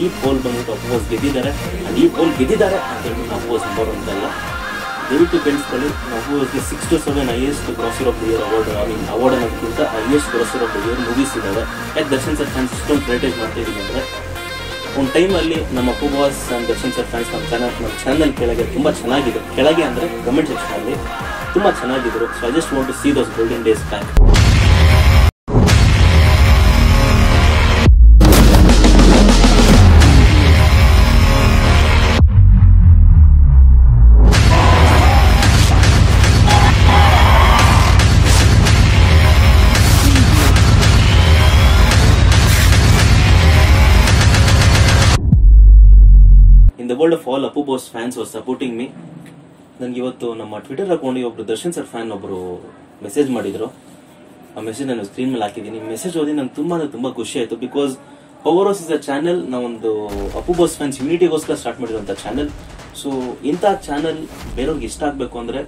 ಈ ಪೋಲ್ ಬಂದ್ಬಿಟ್ಟು ಅಪೋಸ್ ಗೆದ್ದಿದ್ದಾರೆ. ಈ ಪೋಲ್ ಗೆದ್ದಿದ್ದಾರೆ ಅಂತ ಹೇಳ್ಬಿಟ್ಟು ಅಪೋಸ್ ನಂಬರ್ ಅಂತಲ್ಲ, ದಯವಿಟ್ಟು ಬೆಳೆಸ್ಕೊಳ್ಳಿ. ಅಪೋಸ್ಗೆ 6 to 7 highest grosser of the year award ಅನ್ನೋದಕ್ಕಿಂತ highest grosser of the year movies ಇದ್ದಾವೆ. ಯಾಕೆ ದರ್ಶನ್ ಸರ್ ಫ್ಯಾನ್ಸ್ ಇಷ್ಟೊಂದು ಕ್ರಿಟಿಸೈಸ್ ಮಾಡ್ತಾ ಇದ್ದೀವಿ ಅಂದರೆ, ಒಂದು ಟೈಮಲ್ಲಿ ನಮ್ಮ Appu boss and Darshan sir fans ನಮ್ಮ ಚಾನಲ್ ಕೆಳಗೆ ತುಂಬ ಚೆನ್ನಾಗಿದೆ. ಕೆಳಗೆ ಅಂದರೆ ಕಮೆಂಟ್ ಸೆಕ್ಷನಲ್ಲಿ ತುಂಬ ಚೆನ್ನಾಗಿದ್ರು. So I just want to see those golden days back. In the world of all Appu Boss fans were supporting me. ನನಗೆ ಇವತ್ತು ನಮ್ಮ ಟ್ವಿಟರ್ ಅಕೌಂಟಿಗೆ ಒಬ್ರು ದರ್ಶನ್ ಸರ್ ಫ್ಯಾನ್ ಒಬ್ರು ಮೆಸೇಜ್ ಮಾಡಿದ್ರು. ಆ ಮೆಸೇಜ್ ನಾನು ಸ್ಕ್ರೀನ್ ಮೇಲೆ ಹಾಕಿದ್ದೀನಿ. ಮೆಸೇಜ್ ಓದಿ ನಂಗೆ ತುಂಬಾ ಖುಷಿ ಆಯಿತು. Because power house is a channel, ನಾವೊಂದು ಅಪ್ಪು ಬಾಸ್ ಫ್ಯಾನ್ಸ್ ಯೂನಿಟಿಗೋಸ್ಕರ ಸ್ಟಾರ್ಟ್ ಮಾಡಿರುವಂಥ ಚಾನೆಲ್. ಸೊ ಇಂಥ ಚಾನೆಲ್ ಬೇರೆಯವ್ರಿಗೆ ಇಷ್ಟ ಆಗಬೇಕು ಅಂದರೆ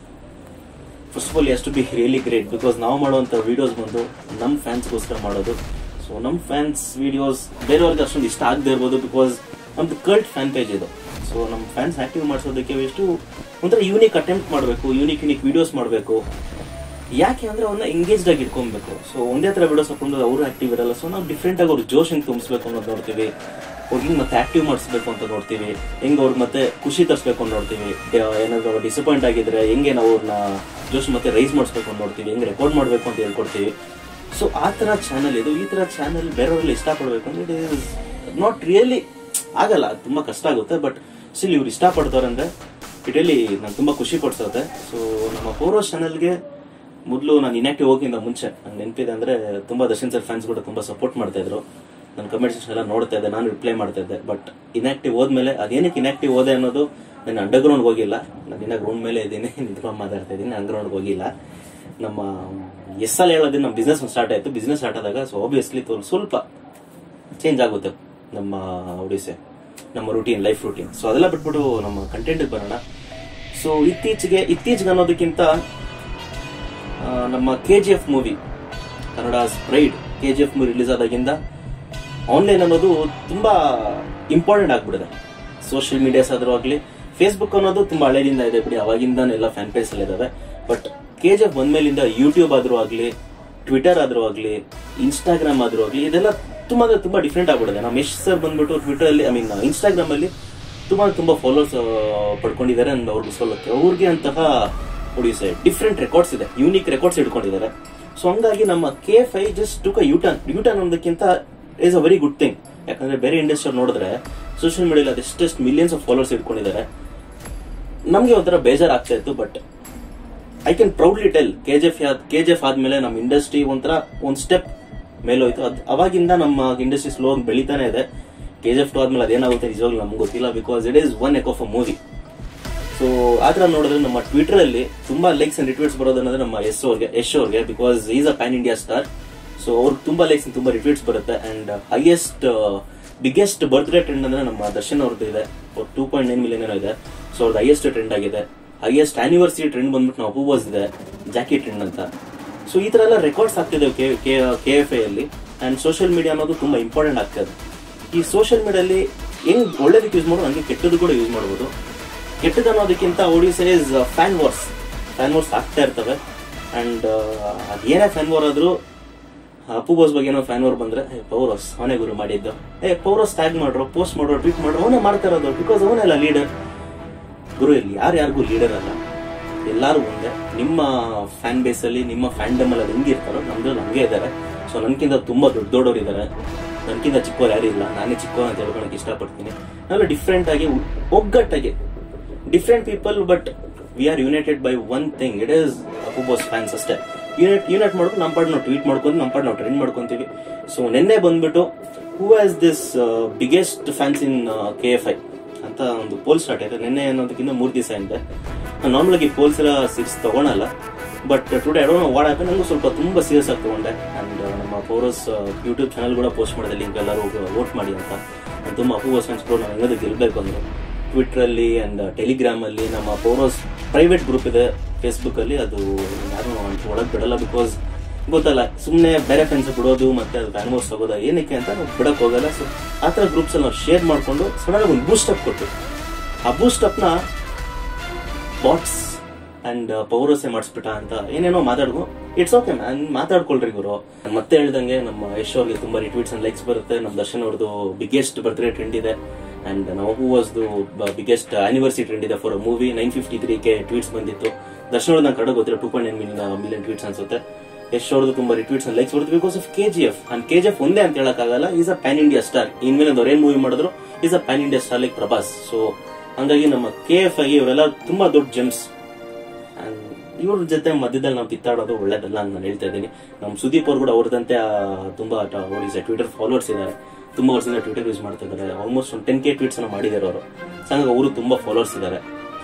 first of all has to be really great. Because ನಾವು ಮಾಡುವಂಥ ವೀಡಿಯೋಸ್ ಬಂದು ನಮ್ಮ ಫ್ಯಾನ್ಸ್ಗೋಸ್ಕರ ಮಾಡೋದು. ಸೊ ನಮ್ಮ ಫ್ಯಾನ್ಸ್ ವೀಡಿಯೋಸ್ ಬೇರೆಯವ್ರಿಗೆ ಅಷ್ಟೊಂದು ಇಷ್ಟ ಆಗದೆ ಇರ್ಬೋದು. ಬಿಕಾಸ್ ನಮ್ದು ಕಲ್ಟ್ ಫ್ಯಾನ್ ಪೇಜ್ ಇದು. ಸೊ ನಮ್ಮ ಫ್ಯಾನ್ಸ್ ಆಕ್ಟಿವ್ ಮಾಡಿಸೋದಕ್ಕೆ ಎಷ್ಟು ಒಂಥರ ಯೂನಿಕ್ ಅಟೆಂಪ್ಟ್ ಮಾಡಬೇಕು, ಯೂನಿಕ್ ವೀಡಿಯೋಸ್ ಮಾಡಬೇಕು. ಯಾಕೆ ಅಂದರೆ ಅವನ್ನ ಎಂಗೇಜ್ಡ್ ಆಗಿ ಇಟ್ಕೊಬೇಕು. ಸೊ ಒಂದೇ ಥರ ವೀಡಿಯೋಸ್ ಹಾಕೊಂಡು ಅವರು ಆಕ್ಟಿವ್ ಇರಲ್ಲ. ಸೊ ನಾವು ಡಿಫ್ರೆಂಟ್ ಆಗಿ ಅವ್ರು ಜೋಶ್ ಹೆಂಗೆ ತುಂಬಿಸ್ಬೇಕು ಅನ್ನೋದು ನೋಡ್ತೀವಿ. ಅವ್ರಿಗೆ ಮತ್ತೆ ಆಕ್ಟಿವ್ ಮಾಡಿಸ್ಬೇಕು ಅಂತ ನೋಡ್ತೀವಿ. ಹೆಂಗೆ ಅವ್ರಿಗೆ ಮತ್ತೆ ಖುಷಿ ತರಿಸ್ಬೇಕು ಅಂತ ನೋಡ್ತೀವಿ. ಏನಾದರೂ ಡಿಸಪಾಯಿಂಟ್ ಆಗಿದ್ರೆ ಹೆಂಗೆ ನಾವು ಅವ್ರನ್ನ ಜೋಶ್ ಮತ್ತೆ ರೈಸ್ ಮಾಡಿಸ್ಬೇಕು ಅಂತ ನೋಡ್ತೀವಿ. ಹೆಂಗೆ ರೆಕಾರ್ಡ್ ಮಾಡಬೇಕು ಅಂತ ಹೇಳ್ಕೊಡ್ತೀವಿ. ಸೊ ಆ ಥರ ಚಾನಲ್ ಇದು. ಈ ಥರ ಚಾನಲ್ ಬೇರೆಯವ್ರಲ್ಲಿ ಇಷ್ಟಪಡಬೇಕು ಅಂದರೆ ಇಟ್ ಈಸ್ ನಾಟ್ ರಿಯಲಿ ಆಗಲ್ಲ, ತುಂಬ ಕಷ್ಟ ಆಗುತ್ತೆ. ಬಟ್ ಸ್ಟಿಲ್ ಇವ್ರು ಇಷ್ಟಪಡ್ತಾರೆ ಅಂದರೆ ಇಟ್ ರಿಯಲಿ ನಂಗೆ ತುಂಬ ಖುಷಿ ಪಡಿಸುತ್ತೆ. ಸೊ ನಮ್ಮ ಪವರ್ ಹೌಸ್ ಚಾನಲ್ಗೆ ಮೊದಲು ನಾನು ಇನ್ಯಾಕ್ಟಿವ್ ಹೋಗಿಂದ ಮುಂಚೆ ನಂಗೆ ನೆನಪಿದೆ ಅಂದರೆ ತುಂಬ ದರ್ಶನ್ ಸರ್ ಫ್ಯಾನ್ಸ್ ಕೂಡ ತುಂಬ ಸಪೋರ್ಟ್ ಮಾಡ್ತಾ ಇದ್ರು. ನನ್ನ ಕಮೆಂಟ್ ಸೆಕ್ಷನ್ ಎಲ್ಲ ನೋಡ್ತಾ ಇದ್ದೆ, ನಾನು ರಿಪ್ಲೈ ಮಾಡ್ತಾ ಇದ್ದೆ. ಬಟ್ ಇನ್ಯಾಕ್ಟಿವ್ ಹೋದ್ಮೇಲೆ ಅದೇನಕ್ಕೆ ಇನ್ಯಾಕ್ಟಿವ್ ಹೋದೆ ಅನ್ನೋದು, ನಾನು ಅಂಡರ್ಗ್ರೌಂಡ್ಗೆ ಹೋಗಿಲ್ಲ. ನಾನು ಇನ್ನ ಗ್ರೌಂಡ್ ಮೇಲೆ ಇದ್ದೀನಿ, ನಿಂತ್ಕೊಂಡು ಮಾತಾಡ್ತಾ ಇದ್ದೀನಿ. ಅಂಡರ್ಗ್ರೌಂಡ್ಗೆ ಹೋಗಿಲ್ಲ. ನಮ್ಮ ಎಸ್ಸಲ್ಲಿ ಹೇಳೋದು ನಮ್ಮ ಬಿಸ್ನೆಸ್ ಸ್ಟಾರ್ಟ್ ಆಯಿತು. ಬಿಸ್ನೆಸ್ ಸ್ಟಾರ್ಟ್ ಆದಾಗ ಸೊ ಆಬ್ವಿಯಸ್ಲಿ ಸ್ವಲ್ಪ ಚೇಂಜ್ ಆಗುತ್ತೆ ನಮ್ಮ ಒಡಿಸೆ, ನಮ್ಮ ರೂಟೀನ್, ಲೈಫ್ ರೂಟೀನ್. ಸೊ ಅದೆಲ್ಲ ಬಿಟ್ಬಿಟ್ಟು ನಮ್ಮ ಕಂಟೆಂಟ್ಗೆ ಬರೋಣ. ಸೊ ಇತ್ತೀಚೆಗೆ ಅನ್ನೋದಕ್ಕಿಂತ ನಮ್ಮ KGF movie, Kannada's pride KGF movie release ಆದಾಗಿಂದ ಆನ್ಲೈನ್ ಅನ್ನೋದು ತುಂಬಾ ಇಂಪಾರ್ಟೆಂಟ್ ಆಗ್ಬಿಡಿದೆ. ಸೋಷಿಯಲ್ ಮೀಡಿಯಾಸ್ ಆದ್ರೂ ಆಗಲಿ, ಫೇಸ್ಬುಕ್ ಅನ್ನೋದು ತುಂಬಾ ಹಳೆಯಿಂದ ಇದೆ ಬಿಡಿ, ಅವಾಗಿಂದಾನೆ ಎಲ್ಲ ಫ್ಯಾನ್ ಪೇಜ್ ಎಲ್ಲ ಇದಾವೆ. ಬಟ್ KGF ಬಂದ್ಮೇಲಿಂದ ಯೂಟ್ಯೂಬ್ ಆದ್ರೂ ಆಗಲಿ, ಟ್ವಿಟರ್ ಆದ್ರೂ ಆಗಲಿ, ಇನ್ಸ್ಟಾಗ್ರಾಮ್ ಆದ್ರೂ ಆಗಲಿ, ಇದೆಲ್ಲ ತುಂಬಾ ಡಿಫ್ರೆಂಟ್ ಆಗ್ಬಿಡಿದೆ. ನಮ್ಮ ಯಶ್ ಸರ್ ಬಂದ್ಬಿಟ್ಟು ಟ್ವಿಟರ್ ಅಲ್ಲಿ, ಇನ್ಸ್ಟಾಗ್ರಾಮ್ ಅಲ್ಲಿ ತುಂಬಾ ಫಾಲೋವರ್ಸ್ ಪಡ್ಕೊಂಡಿದ್ದಾರೆ. ಅವ್ರಿಗೆ ಅಂತಹ ಡಿಫ್ರೆಂಟ್ ರೆಕಾರ್ಡ್ಸ್ ಇದೆ, ಯೂನಿಕ್ ರೆಕಾರ್ಡ್ಸ್ ಇಟ್ಕೊಂಡಿದ್ದಾರೆ. ಸೊ ಹಂಗಾಗಿ ನಮ್ಮ KFI just took a U-turn ಅನ್ನೋದಕ್ಕಿಂತ is a very good thing. ಯಾಕಂದ್ರೆ ಬೇರೆ ಇಂಡಸ್ಟ್ರಿ ನೋಡಿದ್ರೆ ಸೋಷಿಯಲ್ ಮೀಡಿಯಾದಲ್ಲಿ ಅದೆಷ್ಟೆಷ್ಟು ಮಿಲಿಯನ್ಸ್ ಆಫ್ ಫಾಲೋವರ್ಸ್ ಇಟ್ಕೊಂಡಿದ್ದಾರೆ. ನಮ್ಗೆ ಒಂಥರ ಬೇಜಾರ್ ಆಗ್ತಾ ಇತ್ತು. But I can proudly tell KGF ಆದ್ಮೇಲೆ ನಮ್ಮ ಇಂಡಸ್ಟ್ರಿ ಒಂದ್ ಸ್ಟೆಪ್ ಮೇಲೋಯ್ತು. ಅವಾಗಿಂದ ನಮ್ಮ ಇಂಡಸ್ಟ್ರಿ ಸ್ಲೋ ಬೆಳಿತಾನೆ ಇದೆ. KGF 2 ಆದ್ಮೇಲೆ ಅದೇನಾಗುತ್ತೆ ನಿಜವಾಗ್ಲೂ ನಮ್ಗೆ ಗೊತ್ತಿಲ್ಲ. ಬಿಕಾಸ್ ಇಟ್ ಈಸ್ ಒನ್ ಎಕ್ ಆಫ್ ಅ ಮೂವಿ. ಸೊ ಆತರ ನೋಡಿದ್ರೆ ನಮ್ಮ ಟ್ವಿಟರ್ ಅಲ್ಲಿ ತುಂಬಾ ಲೈಕ್ಸ್ ಅಂಡ್ ರಿಟ್ವೀಟ್ಸ್ ಬರೋದಂದ್ರೆ ನಮ್ಮ ಯಶ್ ಅವ್ರಿಗೆ because is a pan India star. So ಅವ್ರಿಗೆ ತುಂಬಾ ಲೈಕ್ಸ್ ತುಂಬಾ ರಿಟ್ವೀಟ್ಸ್ ಬರುತ್ತೆ. ಅಂಡ್ ಬಿಗ್ಗೆಸ್ಟ್ ಬರ್ತ್ಡೇ ಟ್ರೆಂಡ್ ಅಂದ್ರೆ ನಮ್ಮ ದರ್ಶನ್ ಅವ್ರದ್ದು ಇದೆ, 2.9 ಮಿಲಿಯನ್ ಏನೋ ಇದೆ. ಸೊ ಅವ್ರದ್ದು ಹೈಯೆಸ್ಟ್ ಟ್ರೆಂಡ್ ಆಗಿದೆ. ಹೈಯೆಸ್ಟ್ ಆನಿವರ್ಸರಿ ಟ್ರೆಂಡ್ ಬಂದ್ಬಿಟ್ಟು ನಾವು ಅಪ್ಪು ಬಾಸ್ ಇದೆ, ಜಾಕಿ ಟ್ರೆಂಡ್ ಅಂತ. ಸೊ ಈ ತರ ಎಲ್ಲ ರೆಕಾರ್ಡ್ಸ್ ಆಗ್ತಿದೆ KFI ಅಲ್ಲಿ. ಅಂಡ್ ಸೋಷಿಯಲ್ ಮೀಡಿಯಾ ಅನ್ನೋದು ತುಂಬಾ ಇಂಪಾರ್ಟೆಂಟ್ ಆಗ್ತದೆ. ಈ ಸೋಷಿಯಲ್ ಮೀಡಿಯಾದಲ್ಲಿ ಹೆಂಗ್ ಒಳ್ಳೇದಕ್ಕೆ ಯೂಸ್ ಮಾಡೋದು, ಹಂಗೆ ಕೆಟ್ಟದ್ದು ಕೂಡ ಯೂಸ್ ಮಾಡ್ಬೋದು. ಕೆಟ್ಟದ್ದು ಅನ್ನೋದಕ್ಕಿಂತ ಇಸ್ ಫ್ಯಾನ್ ವಾರ್ಸ್ ಆಗ್ತಾ ಇರ್ತವೆ. ಅಂಡ್ ಅದೇನೇ ಫ್ಯಾನ್ ವಾರ್ ಆದ್ರೂ ಅಪ್ಪು ಬಾಸ್ ಬಗ್ಗೆ ಏನೋ ಫ್ಯಾನ್ ವಾರ್ ಬಂದ್ರೆ ಪವರ್ ಹೌಸ್ ಅವನೇ ಗುರು ಮಾಡಿದ್ದು, ಪವರ್ ಹೌಸ್ ಟ್ಯಾಗ್ ಮಾಡ್ರು, ಪೋಸ್ಟ್ ಮಾಡ್ರು, ಟ್ವೀಟ್ ಮಾಡ್ರು, ಅವನೇ ಮಾಡ್ತಾ ಇರೋದು. ಬಿಕಾಸ್ ಅವನೆಲ್ಲ ಲೀಡರ್. ಗುರು ಇಲ್ಲಿ ಯಾರಿಗೂ ಲೀಡರ್ ಅಲ್ಲ, ಎಲ್ಲಾರು ಒಂದೇ. ನಿಮ್ಮ ಫ್ಯಾನ್ ಬೇಸ್ ಅಲ್ಲಿ, ನಿಮ್ಮ ಫ್ಯಾನ್ಡಮ್ ಅಲ್ಲಿ ಹೆಂಗಿರ್ತಾರೋ ನಮ್ಗೆ ಇದ್ದಾರೆ. ಸೊ ನನ್ಕಿಂತ ತುಂಬಾ ದೊಡ್ಡವರು ಇದ್ದಾರೆ, ನನ್ಕಿಂತ ಚಿಕ್ಕವ್ರು ಯಾರು ಇಲ್ಲ. ನಾನೇ ಚಿಕ್ಕವ ಅಂತ ಹೇಳ್ಕೊಳಕ್ ಇಷ್ಟಪಡ್ತೀನಿ. ನಾವೆಲ್ಲ ಡಿಫ್ರೆಂಟ್ ಆಗಿ, ಒಗ್ಗಟ್ಟಾಗಿ, different people, but we are united by one thing. It is Appu boss fans ಅಷ್ಟೇ. ಯೂನಿಟ್ ಮಾಡ್ಕೊಂಡು ನಮ್ಮ ಪಾಡ್ ನಾವು ಟ್ವೀಟ್ ಮಾಡ್ಕೊಂಡು ನಮ್ಮ ಪಾಡ್ ನಾವು ಟ್ರೆಂಡ್ ಮಾಡ್ಕೊಂತೀವಿ. ಸೊ ನಿನ್ನೆ ಬಂದ್ಬಿಟ್ಟು who has this biggest fans in KFI ಅಂತ ಒಂದು ಪೋಲ್ ಸ್ಟಾರ್ಟ್ ಆಯ್ತು. ನಿನ್ನೆ ಅನ್ನೋದಕ್ಕಿಂತ 3 ದಿವಸ ಹಿಂದೆ. ನಾನು ನಾರ್ಮಲ್ ಆಗಿ ಪೋಲ್ಸ್ ಎಲ್ಲ ಸೀರಿಯಸ್ ತಗೊಳಲ್ಲ. But today I don't know what happen, ನಂಗೂ ಸ್ವಲ್ಪ ತುಂಬಾ ಸೀರಿಯಸ್ ಆಗಿ ತಗೊಂಡೆ. ಅಂಡ್ ನಮ್ಮ ಪವರ್ ಹೌಸ್ ಯೂಟ್ಯೂಬ್ ಚಾನಲ್ ಕೂಡ ಪೋಸ್ಟ್ ಮಾಡಿದೆ, ಲಿಂಕ್ ಎಲ್ಲರೂ ವೋಟ್ ಮಾಡಿ ಅಂತ. ನಾನು ತುಂಬ ಅಪ್ಪು ಬಾಸ್ ಫ್ಯಾನ್ಸ್ ಕೂಡ ನಾವು ಹೆಂಗಾದ್ರು ಗೆಲ್ಬೇಕು ಅಂದ್ರೆ ಟ್ವಿಟರ್ ಅಲ್ಲಿ ಅಂಡ್ ಟೆಲಿಗ್ರಾಮ್ ಅಲ್ಲಿ ನಮ್ಮ ಪವರ್ ಹೌಸ್ ಪ್ರೈವೇಟ್ ಗ್ರೂಪ್ ಇದೆ ಫೇಸ್ಬುಕ್ ಅಲ್ಲಿ. ಅದು ಯಾರು ಒಳಗೆ ಬಿಡಲ್ಲ. ಬಿಕಾಸ್ ಗೊತ್ತಲ್ಲ, ಸುಮ್ಮನೆ ಬೇರೆ ಫ್ರೆಂಡ್ಸ್ ಬಿಡೋದು ಮತ್ತೆ ಅದು ಫ್ಯಾನ್ ವಾರ್ಸ್ ಹೋಗೋದು ಏನಕ್ಕೆ ಅಂತ ನಾವು ಬಿಡಕ್ ಹೋಗಲ್ಲ. ಸೊ ಆ ಥರ ಗ್ರೂಪ್ಸ್ ಅಲ್ಲಿ ನಾವು ಶೇರ್ ಮಾಡ್ಕೊಂಡು ಸಡನ್ ಒಂದು ಬೂಸ್ಟ್ ಅಪ್ ಕೊಟ್ಟು ಆ ಬೂಸ್ಟ್ ಅಪ್ ನ ಬಾಟ್ಸ್ ಅಂಡ್ ಪೌರಸೆ ಮಾಡಿಸ್ಬಿಟ್ಟ ಅಂತ ಏನೇನೋ ಮಾತಾಡ್ಕೊ. ಇಟ್ಸ್ ಓಕೆ ಮ್ಯಾನ್, ಮಾತಾಡ್ಕೊಳ್ರಿ ಗುರು. ಮತ್ತೆ ಹೇಳ್ದಂಗೆ ನಮ್ಮ ಯಶ್ ಅವ್ರಿಗೆ ತುಂಬಾ ರಿಟ್ವೀಟ್ಸ್ ಅಂಡ್ ಲೈಕ್ಸ್ ಬರುತ್ತೆ. ನಮ್ಮ ದರ್ಶನ್ ಅವ್ರದ್ದು ಬಿಗ್ಗೆಸ್ಟ್ ಬರ್ತ್ಡೇ ಟ್ರೆಂಡ್ ಇದೆ ಅಂಡ್ ನಾವು who was biggest anniversary trend ಇದೆ for a movie. 953K tweets ಬಂದಿತ್ತು. ದರ್ಶನ್ ಅವ್ರದ್ದು ನಂಗೆ ಕಡೆ ಗೊತ್ತಿಲ್ಲ 2.9 ಮಿಲಿಯನ್ ಟ್ವೀಟ್ಸ್ ಅನ್ಸುತ್ತೆ. ಯಶ್ ಅವ್ರದ್ದು ತುಂಬಾ ರಿಟ್ವೀಟ್ಸ್ ಅಂಡ್ ಲೈಕ್ಸ್ ಬರುತ್ತೆ because of KGF. And KGF ಒಂದೇ ಅಂತ ಹೇಳಕ್ಕಾಗಲ್ಲ, is a pan India star. ಇನ್ಮೇಲೆ ಅವ್ರು ಏನ್ ಮೂವಿ ಮಾಡಿದ್ರು is a pan India star like Prabhas. So ಹಂಗಾಗಿ ನಮ್ಮ KF ಆಗಿ ಇವರೆಲ್ಲ ತುಂಬಾ ದೊಡ್ಡ ಜೆಮ್ಸ್. ಇವ್ರ ಜೊತೆ ಮಧ್ಯದಲ್ಲಿ ನಾವು ಕಿತ್ತಾಡೋದು ಒಳ್ಳೇದಲ್ಲ ಅಂತ ನಾನು ಹೇಳ್ತಾ ಇದ್ದೀನಿ. ನಮ್ಮ ಸುದೀಪ್ ಅವ್ರು ಕೂಡ ಅವ್ರದಂತೆ ತುಂಬಾ ಟ್ವಿಟರ್ ಫಾಲೋವರ್ಸ್ ಇದ್ದಾರೆ. ತುಂಬಾ ವರ್ಷದಿಂದ ಟ್ವಿಟರ್ ಯೂಸ್ ಮಾಡ್ತಾ ಇದ್ದಾರೆ. ಆಲ್ಮೋಸ್ಟ್ ಒಂದು 10K ಟ್ವೀಟ್ಸ್ ಅನ್ನ ಮಾಡಿದ್ದಾರೆ ಅವರು. ಹಂಗಾಗಿ ಅವರು ತುಂಬಾ ಫಾಲೋವರ್ಸ್ ಇದ್ದಾರೆ.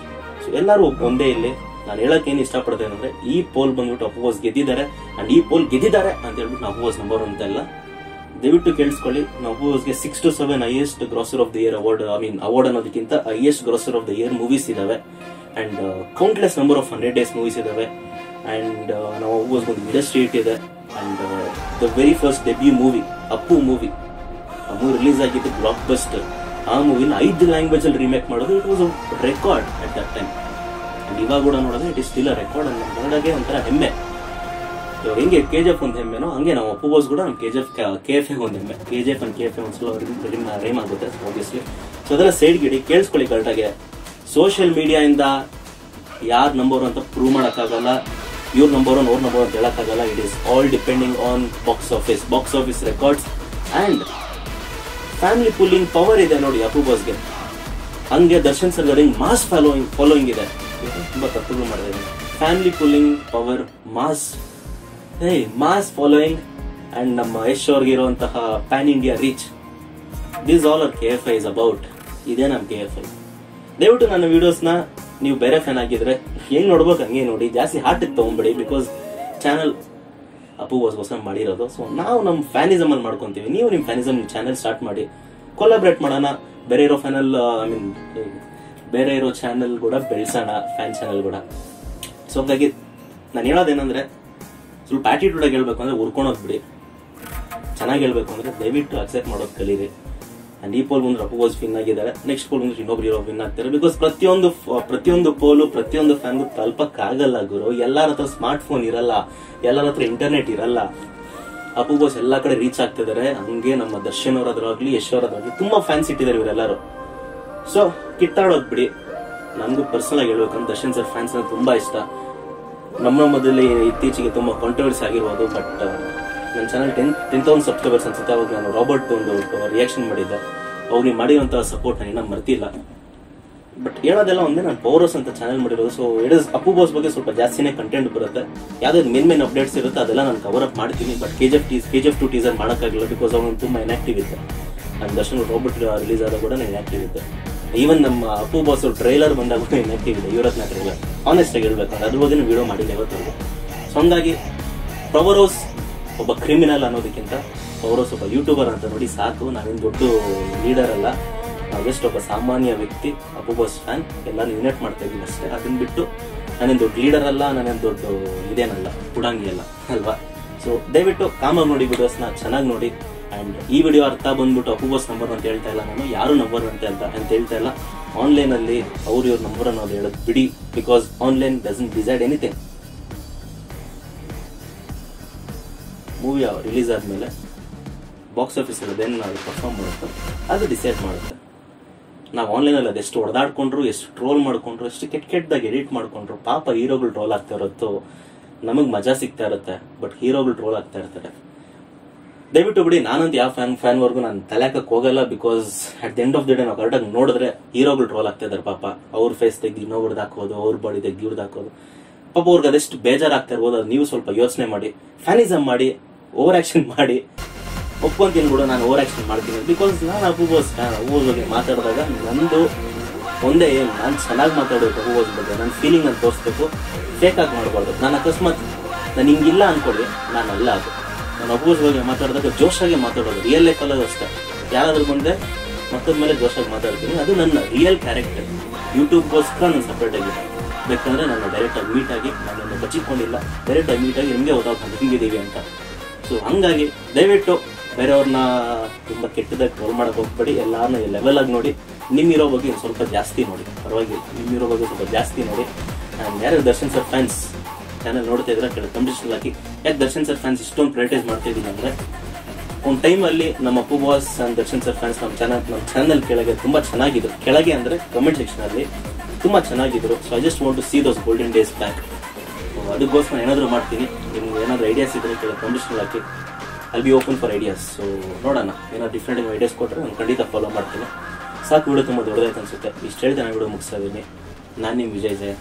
ಸೊ ಎಲ್ಲರೂ ಒಂದೇ. ಇಲ್ಲಿ ನಾನು ಹೇಳಕ್ ಏನ್ ಇಷ್ಟಪಡ್ತೇನೆ ಅಂದ್ರೆ, ಈ ಪೋಲ್ ಬಂದ್ಬಿಟ್ಟು ಅಪೋಸ್ ಗೆದ್ದಿದ್ದಾರೆ ಅಂಡ್ ಈ ಪೋಲ್ ಗೆದ್ದಿದ್ದಾರೆ ಅಂತ ಹೇಳ್ಬಿಟ್ಟು ನಾವು ಅಪೋಸ್ ನಂಬರ್ ಅಂತ ಇಲ್ಲ. ದಯವಿಟ್ಟು ಕೇಳಿಸ್ಕೊಳ್ಳಿ, ನಾವು ಅಪೋಸ್ಗೆ 6 to 7 highest grosser of the year award, award ಅನ್ನೋದಕ್ಕಿಂತ highest grosser of the year movies ಇದಾವೆ and countless number of 100 days movies ಇದಾವೆ ಅಂಡ್ ನಾವು ಒಂದು ಇಂಡಸ್ಟ್ರಿ ಇದೆ and the very first debut movie Appu movie, ಆ ಮೂವಿ ರಿಲೀಸ್ ಆಗಿದ್ದು blockbuster. ಆ ಮೂವಿನ 5 ಲ್ಯಾಂಗ್ವೇಜ್ ಅಲ್ಲಿ ರೀಮೇಕ್ ಮಾಡೋದು it was a record at that time. And ಇವಾಗ ಕೂಡ ನೋಡಿದ್ರೆ it is still a record. And ಕನ್ನಡಗೆ ಒಂಥರ ಹೆಮ್ಮೆ. ಹೆಂಗೆ KGF ಒಂದು ಹೆಮ್ಮೆನೋ ಹಂಗೆ ನಾವು ಅಪ್ಪು ಬಾಸ್ ಕೂಡ ನಮ್ಮ KF ಒಂದು ಹೆಮ್ಮೆ. KGF ಅಂಡ್ KF ಒಂದ್ಸಲ ರೇಮ್ ಆಗುತ್ತೆ ಆಬ್ವಿಯಸ್ಲಿ. ಸೊ ಅದೆಲ್ಲ ಸೈಡ್ ಗಿಡಿ ಕೇಳಿಸ್ಕೊಳ್ಳಿ ಕರೆಕ್ಟಾಗಿ. ಸೋಷಿಯಲ್ ಮೀಡಿಯಾ ಇಂದ ಯಾರ್ ನಂಬರ್ ಅಂತ ಪ್ರೂವ್ ಮಾಡಕ್ಕಾಗಲ್ಲ, ಇವ್ರ ನಂಬರ್ ಅವ್ರ ನಂಬರ್ ಅಂತ ಹೇಳಕ್ಕಾಗಲ್ಲ. It is all depending on box office records and family pulling power ಇದೆ ನೋಡಿ ಅಪ್ಪು ಬಾಸ್ಗೆ. ಹಂಗೆ ದರ್ಶನ್ ಸರ್ ಹಿಂಗ್ ಮಾಸ್ ಫಾಲೋಯಿಂಗ್ ಇದೆ. ತುಂಬಾ ತಪ್ಪುಗಳು ಮಾಡಿದೆ. Family pulling power, mass following and ನಮ್ಮ ಯಶ್ ಅವ್ರಿಗೆ ಇರುವಂತಹ pan India reach. This all our KFI is about. ಇದೇ ನಮ್ಮ KFI. ದಯವಿಟ್ಟು ನನ್ನ ವಿಡಿಯೋಸ್ ನ ನೀವು ಬೇರೆ ಫ್ಯಾನ್ ಆಗಿದ್ರೆ ಹೆಂಗ್ ನೋಡ್ಬೇಕು ಹಂಗೆ ನೋಡಿ, ಜಾಸ್ತಿ ಹಾರ್ಟ್ ತಗೊಂಡ್ಬಿಡಿ. ಬಿಕಾಸ್ ಚಾನಲ್ ಅಪ್ಪು ಬಾಸ್ಗೋಸ್ಕರ ಮಾಡಿರೋದು. ಸೊ ನಾವು ನಮ್ಮ ಫ್ಯಾನಿಸಮ್ ಅಲ್ಲಿ ಮಾಡ್ಕೊಂತೀವಿ. ನೀವು ನಿಮ್ ಫ್ಯಾನಿಸಮ್ ಚಾನಲ್ ಸ್ಟಾರ್ಟ್ ಮಾಡಿ, ಕೊಲಾಬ್ರೇಟ್ ಮಾಡೋಣ. ಬೇರೆ ಇರೋ ಬೇರೆ ಇರೋ ಚಾನಲ್ ಕೂಡ ಬೆಳೆಸೋಣ, ಫ್ಯಾನ್ ಚಾನಲ್ ಕೂಡ. ಸೊ ಹಾಗಾಗಿ ನಾನು ಹೇಳೋದೇನಂದ್ರೆ, ಸ್ವಲ್ಪ ಆಟಿಟ್ಯೂಡ್ ಆಗಿ ಹೇಳ್ಬೇಕು ಅಂದ್ರೆ ಉರ್ಕೊಳೋದ್ ಬಿಡಿ. ಚೆನ್ನಾಗಿ ಹೇಳ್ಬೇಕು ಅಂದ್ರೆ ದಯವಿಟ್ಟು ಅಕ್ಸೆಪ್ಟ್ ಮಾಡೋದು ಕಲೀರಿ. ಅಂಡ್ ಈ ಪೋಲ್ ಬಂದ್ರೆ ಅಪ್ಪು ಬಾಸ್ ವಿನ್ ಆಗಿದ್ದಾರೆ. ನೆಕ್ಸ್ಟ್ ಪೋಲ್ ಬಂದ್ರೆ ಇನ್ನೊಬ್ರು ಇರೋ ವಿನ್ ಆಗ್ತಾರೆ. ಬಿಕಾಸ್ ಪ್ರತಿಯೊಂದು ಪೋಲು ಪ್ರತಿಯೊಂದು ಫ್ಯಾನ್ಗೂ ತಲುಪಕ್ಕಾಗಲ್ಲ ಗುರು. ಎಲ್ಲರ ಹತ್ರ ಸ್ಮಾರ್ಟ್ ಫೋನ್ ಇರಲ್ಲ, ಎಲ್ಲರ ಹತ್ರ ಇಂಟರ್ನೆಟ್ ಇರಲ್ಲ. ಅಪ್ಪು ಬಾಸ್ ಎಲ್ಲಾ ಕಡೆ ರೀಚ್ ಆಗ್ತಿದ್ದಾರೆ. ಹಂಗೆ ನಮ್ಮ ದರ್ಶನ್ ಅವರಾದ್ರಾಗ್ಲಿ ಯಶ್ ಅವರಾದ್ರಾಗ್ಲಿ ತುಂಬಾ ಫ್ಯಾನ್ಸ್ ಇಟ್ಟಿದ್ದಾರೆ ಇವರೆಲ್ಲರೂ. ಸೊ ಕಿತ್ತಾಡೋದ್ ಬಿಡಿ. ನನ್ಗೂ ಪರ್ಸನಲ್ ಆಗಿ ಹೇಳ್ಬೇಕಂದ್ರೆ ದರ್ಶನ್ ಸರ್ ಫ್ಯಾನ್ಸ್ ತುಂಬಾ ಇಷ್ಟ. ನಮ್ಮ ಮೊದಲೇ ಇತ್ತೀಚೆಗೆ ತುಂಬಾ ಕಾಂಟ್ರವರ್ಸಿ ಆಗಿರ್ಬೋದು. ಬಟ್ ನನ್ನ ಚಾನಲ್ 10,000 ಸಬ್ಸ್ಕ್ರೈಬರ್ಸ್ ಅನ್ಸುತ್ತೆ. ಅವಾಗ ನಾನು ರಾಬರ್ಟ್ ಒಂದು ರಿಯಾಕ್ಷನ್ ಮಾಡಿದ್ದೆ. ಅವ್ರಿಗೆ ಮಾಡಿರುವಂತಹ ಸಪೋರ್ಟ್ ನಾನು ಇನ್ನೂ ಮರ್ತಿಲ್ಲ. ಬಟ್ ಹೇಳೋದೆಲ್ಲ ಒಂದೇ, ನಾನು ಪೌರಸ್ ಅಂತ ಚಾನಲ್ ಮಾಡಿರೋದು. So it is Appu boss ಬಗ್ಗೆ ಸ್ವಲ್ಪ ಜಾಸ್ತಿನೇ ಕಂಟೆಂಟ್ ಬರುತ್ತೆ. ಯಾವ್ದಾದ್ರು ಮೇನ್ ಅಪ್ಡೇಟ್ಸ್ ಇರುತ್ತೆ ಅದೆಲ್ಲ ನಾನು ಕವರ್ ಅಪ್ ಮಾಡ್ತೀನಿ. ಬಟ್ KGF 2 ಟೀಸರ್ ಮಾಡೋಕ್ಕಾಗಿಲ್ಲ ಬಿಕಾಸ್ ಅವನು ತುಂಬಾ ಇನ್ಆಕ್ಟಿವ್ ಇದ್ದೆ. ನನ್ನ ದರ್ಶನ್ ರಾಬರ್ಟ್ ರಿಲೀಸ್ ಆದಾಗ ಕೂಡ ನಾನು ಇನ್ಆಕ್ಟಿವ್ ಇದ್ದೆ. ಈವನ್ ನಮ್ಮ ಅಪ್ಪು ಬಾಸ್ ಟ್ರೈಲರ್ ಬಂದಾಗ ಕೂಡ ಇನ್ಆಕ್ಟಿವ್ ಇದೆ. ಯುವರತ್ನ ಟ್ರೈಲರ್ ಆನೆಸ್ಟ್ ಆಗಿ ಹೇಳ್ಬೇಕಂದ್ರೆ ಅದ್ರ ಬಗ್ಗೆ ವಿಡಿಯೋ ಮಾಡಿಲ್ಲ ಇವತ್ತು. ಸೊ ಹಂಗಾಗಿ ಪವರೋಸ್ ಒಬ್ಬ ಕ್ರಿಮಿನಲ್ ಅನ್ನೋದಕ್ಕಿಂತ ಪವರೋಸ್ ಒಬ್ಬ ಯೂಟ್ಯೂಬರ್ ಅಂತ ನೋಡಿ ಸಾಕು. ನಾವೇನು ದೊಡ್ಡ ಲೀಡರ್ ಅಲ್ಲ, ನಾವು ಜಸ್ಟ್ ಒಬ್ಬ ಸಾಮಾನ್ಯ ವ್ಯಕ್ತಿ, ಅಪ್ಪು ಬಾಸ್ ಫ್ಯಾನ್. ಎಲ್ಲಾನು ಯುನೈಟ್ ಮಾಡ್ತಾ ಇದೀವಿ ಅಷ್ಟೇ. ಅದನ್ನ ಬಿಟ್ಟು ನಾನೇನು ದೊಡ್ಡ ಲೀಡರ್ ಅಲ್ಲ, ನಾನೇನು ದೊಡ್ಡ ಇದೇನಲ್ಲ, ಕುಡಂಗಿ ಅಲ್ಲ ಅಲ್ವಾ. ಸೊ ದಯವಿಟ್ಟು ಕಾಮಾಗಿ ನೋಡಿ, ವಿಡಿಯೋಸ್ನ ಚೆನ್ನಾಗಿ ನೋಡಿ. ಅಂಡ್ ಈ ವಿಡಿಯೋ ಅರ್ಥ ಬಂದ್ಬಿಟ್ಟು ಅಪ್ಪು ಬಾಸ್ ನಂಬರ್ ಅಂತ ಹೇಳ್ತಾ ಇಲ್ಲ ನಾನು, ಯಾರು ನಂಬರ್ ಅಂತ ಹೇಳ್ತಾ ಇಲ್ಲ. ಆನ್ಲೈನ್ ಅಲ್ಲಿ ಇವ್ರ ನಂಬರ್ ಅನ್ನೋದು ಹೇಳೋದು ಬಿಡಿ. Because online doesn't decide anything. Movie release ಆದ್ಮೇಲೆ ಬಾಕ್ಸ್ ಆಫೀಸ್ ಅದೇನು ನಾವು ಪರ್ಫಾರ್ಮ್ ಮಾಡುತ್ತೆ ಅದು ಡಿಸೈಡ್ ಮಾಡುತ್ತೆ. ನಾವು ಆನ್ಲೈನಲ್ಲಿ ಅದೆಷ್ಟು ಹೊಡೆದಾಡ್ಕೊಂಡ್ರು, ಎಷ್ಟು ಟ್ರೋಲ್ ಮಾಡ್ಕೊಂಡ್ರು, ಎಷ್ಟು ಕೆಟ್ಟದಾಗಿ ಎಡಿಟ್ ಮಾಡ್ಕೊಂಡ್ರು, ಪಾಪ ಹೀರೋಗಳು ಟ್ರೋಲ್ ಆಗ್ತಾ ಇರುತ್ತೋ ನಮಗ್ ಮಜಾ ಸಿಗ್ತಾ ಇರುತ್ತೆ. ಬಟ್ ಹೀರೋಗಳು ಟ್ರೋಲ್ ಆಗ್ತಾ ಇರ್ತಾರೆ. ದಯವಿಟ್ಟು ಬಿಡಿ. ನಾನಂತ ಯಾವ ಫ್ಯಾನ್ ವರ್ಗು ನಾನು ತಲೆಕಕ್ಕೆ ಹೋಗಲ್ಲ. Because at the end of the day ನಾವು ಕರೆಕ್ಟಾಗಿ ನೋಡಿದ್ರೆ ಹೀರೋಗಳು ಟ್ರೋಲ್ ಆಗ್ತಾ ಇದಾರೆ. ಪಾಪ ಅವ್ರ ಫೇಸ್ ತೆಗ್ದು ಇನ್ನೊಬ್ರದ್ದು ಹಾಕೋದು, ಅವ್ರ ಬಾಡಿ ತೆಗ್ದು ಇವ್ರದ್ದು ಹಾಕೋದು. ಪಾಪ ಅವ್ರಿಗೆ ಅದೆಷ್ಟು ಬೇಜಾರಾಗ್ತಾ ಇರ್ಬೋದು. ಅದು ನೀವು ಸ್ವಲ್ಪ ಯೋಚನೆ ಮಾಡಿ, ಫ್ಯಾನಿಸಮ್ ಮಾಡಿ, ಓವರ್ ಆಕ್ಷನ್ ಮಾಡಿ. ಒಪ್ಕೊಂತೀನಿ ಕೂಡ ನಾನು ಓವರ್ ಆಕ್ಷನ್ ಮಾಡ್ತೀನಿ. ಬಿಕಾಸ್ ನಾನು Appu boss fan. Appu boss ಬಗ್ಗೆ ಮಾತಾಡಿದಾಗ ನಂದು ಒಂದೇ ಏನು, ನಾನು ಚೆನ್ನಾಗಿ ಮಾತಾಡಬೇಕು ಅಪ್ಪು ಬಾಸ್ ಬಗ್ಗೆ. ನನ್ನ ಫೀಲಿಂಗ್ ನಾನು ತೋರಿಸ್ಬೇಕು, ಫೇಕ್ ಆಗಿ ಮಾಡಬಾರ್ದು. ನಾನು ಅಕಸ್ಮಾತ್ ನಾನು ಹಿಂಗಿಲ್ಲ ಅನ್ಕೊಳ್ಳಿ, ನಾನು ಅಲ್ಲ. ಅದು ನಾನು ಅಪ್ಪು ಬಾಸ್ ಬಗ್ಗೆ ಮಾತಾಡಿದಾಗ ಜೋಶಾಗಿ ಮಾತಾಡೋದು. ರಿಯಲ್ ಲೈಫ್ ಅಲ್ಲದು ಅಷ್ಟೇ. ಯಾರಾದ್ರೂ ಬಂದರೆ ಮತ್ತದ ಮೇಲೆ ಜೋಶಾಗಿ ಮಾತಾಡ್ತೀನಿ. ಅದು ನನ್ನ ರಿಯಲ್ ಕ್ಯಾರೆಕ್ಟರ್. ಯೂಟ್ಯೂಬ್ಗೋಸ್ಕರ ನಾನು ಸಪ್ರೇಟ್ ಆಗಿ ಬೇಕಂದ್ರೆ ನಾನು ಡೈರೆಕ್ಟ್ ಆಗಿ ಮೀಟ್ ಆಗಿ ನಾನು ಬಚ್ಚಿಕೊಂಡಿಲ್ಲ, ಡೈರೆಕ್ಟ್ ಮೀಟಾಗಿ ನಿಮಗೆ ಗೊತ್ತಾಗ್ತದೆ ಹಿಂಗಿದ್ದೀವಿ ಅಂತ. ಸೊ ಹಂಗಾಗಿ ದಯವಿಟ್ಟು ಬೇರೆಯವ್ರನ್ನ ತುಂಬ ಕೆಟ್ಟದಾಗಿ ಟ್ರೋಲ್ ಮಾಡೋಕೆ ಹೋಗ್ಬೇಡಿ, ಎಲ್ಲಾರನ್ನ ಲೆವೆಲ್ ಆಗಿ ನೋಡಿ. ನಿಮ್ಮಿರೋ ಬಗ್ಗೆ ಸ್ವಲ್ಪ ಜಾಸ್ತಿ ನೋಡಿ, ಪರವಾಗಿಲ್ಲ, ನಿಮ್ಮಿರೋ ಬಗ್ಗೆ ಸ್ವಲ್ಪ ಜಾಸ್ತಿ ನೋಡಿ. ನಾನು ಯಾರು ದರ್ಶನ್ ಸರ್ ಫ್ಯಾನ್ಸ್ ಚಾನಲ್ ನೋಡ್ತಾ ಇದ್ರೆ ಕೆಳಗೆ ಕಂಪಿಟೇಷನ್ ಹಾಕಿ. ಯಾಕೆ ದರ್ಶನ್ ಸರ್ ಫ್ಯಾನ್ಸ್ ಇಷ್ಟೊಂದು ಪ್ರೈಟೈಸ್ ಮಾಡ್ತಾ ಇದ್ದೀನಿ ಅಂದರೆ, ಒಂದು ಟೈಮಲ್ಲಿ ನಮ್ಮ Appu boss and Darshan sir fans ನಮ್ಮ ಚಾನಲ್ ಕೆಳಗೆ ತುಂಬ ಚೆನ್ನಾಗಿದ್ರು. ಕೆಳಗೆ ಅಂದರೆ ಕಮೆಂಟ್ ಸೆಕ್ಷನಲ್ಲಿ ತುಂಬ ಚೆನ್ನಾಗಿದ್ರು. So I just want to see those golden days back. ಅದಕ್ಕೋಸ್ಕರ ಏನಾದರೂ ಮಾಡ್ತೀನಿ. ನಿಮ್ಗೆ ಏನಾದರೂ ಐಡಿಯಾಸ್ ಇದ್ರೆ ಕೆಳಗೆ ಕಂಪಿಟೇಷನ್ ಹಾಕಿ. I'll be open for ideas. So ನೋಡೋಣ, ಏನಾದ್ರು ಡಿಫ್ರೆಂಟ್ ಐಡಿಯಾಸ್ ಕೊಟ್ಟರೆ ನಾನು ಖಂಡಿತ ಫಾಲೋ ಮಾಡ್ತೀನಿ. ಸಾಕು, ವಿಡಿಯೋ ತುಂಬ ದೊಡ್ಡದಾಯ್ತು ಅನಿಸುತ್ತೆ. ಇಷ್ಟು ಹೇಳ್ದೆ ನಾನು ವಿಡಿಯೋ ಮುಗಿಸ್ತಾ ಇದ್ದೀನಿ. ನಾನು ನಿಮ್ಮ ವಿಜಯ್ ಜಯ.